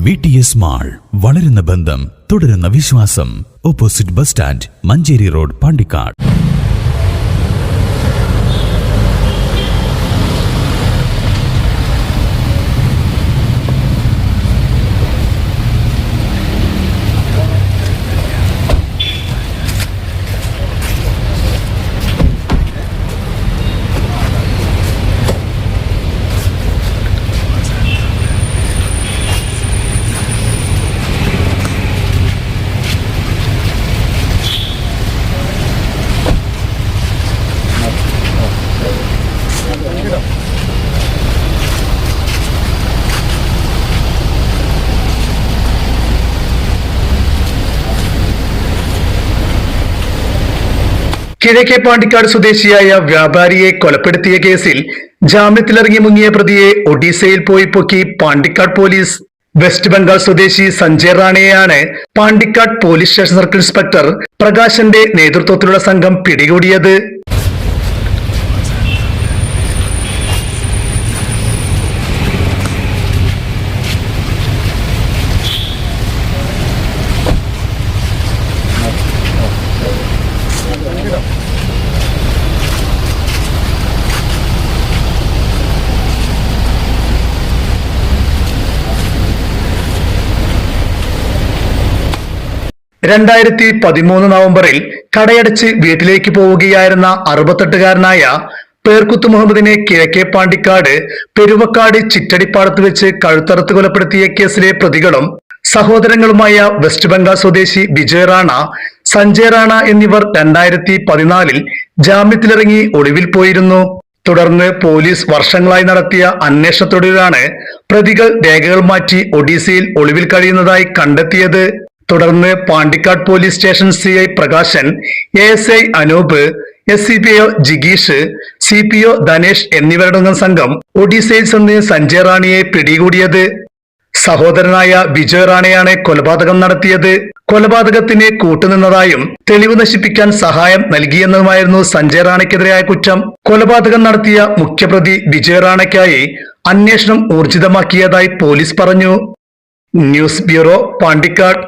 VTS mall, വളരുന്ന ബന്ധം, തുടരുന്ന വിശ്വാസം. Opposite bus stand, Manjeri road, Pandikkad. കിഴക്കേ പാണ്ടിക്കാട് സ്വദേശിയായ വ്യാപാരിയെ കൊലപ്പെടുത്തിയ കേസിൽ ജാമ്യത്തിലിറങ്ങി മുങ്ങിയ പ്രതിയെ ഒഡീസയിൽ പോയി പൊക്കി പാണ്ടിക്കാട് പോലീസ്. വെസ്റ്റ് ബംഗാൾ സ്വദേശി സഞ്ജയ് റാണയെയാണ് Pandikkad police station circle inspector പ്രകാശന്റെ നേതൃത്വത്തിലുള്ള സംഘം പിടികൂടിയത്. നവംബറിൽ കടയടച്ച് വീട്ടിലേക്ക് പോവുകയായിരുന്ന 68-കാരനായ പേർക്കുത്ത് മുഹമ്മദിനെ കിഴക്കേ പാണ്ടിക്കാട് പെരുവക്കാട് ചിറ്റടിപ്പാടത്ത് വെച്ച് കഴുത്തറുത്ത് കൊലപ്പെടുത്തിയ കേസിലെ പ്രതികളും സഹോദരങ്ങളുമായ വെസ്റ്റ് ബംഗാൾ സ്വദേശി വിജയ് റാണ, സഞ്ജയ് റാണ എന്നിവർ 2014 ജാമ്യത്തിലിറങ്ങി ഒളിവിൽ പോയിരുന്നു. തുടർന്ന് പോലീസ് വർഷങ്ങളായി നടത്തിയ അന്വേഷണത്തൊടുവിലാണ് പ്രതികൾ രേഖകൾ മാറ്റി ഒഡീസയിൽ ഒളിവിൽ കഴിയുന്നതായി കണ്ടെത്തിയത്. തുടർന്ന് Pandikkad police station CI Prakashan, ASI Anoop, SCPO ജിഗീഷ്, CPO Dhanesh എന്നിവരടങ്ങുന്ന സംഘം ഒഡീസയിൽ ചെന്ന് സഞ്ജയ് റാണയെ പിടികൂടിയത്. സഹോദരനായ വിജയ് റാണയാണ് കൊലപാതകം നടത്തിയത്. കൊലപാതകത്തിന് കൂട്ടുനിന്നതായും തെളിവ് നശിപ്പിക്കാൻ സഹായം നൽകിയെന്നതുമായിരുന്നു സഞ്ജയ് റാണയ്ക്കെതിരായ കുറ്റം. കൊലപാതകം നടത്തിയ മുഖ്യപ്രതി വിജയ് റാണയ്ക്കായി അന്വേഷണം ഊർജിതമാക്കിയതായി പോലീസ് പറഞ്ഞു. News bureau, Pandikkad.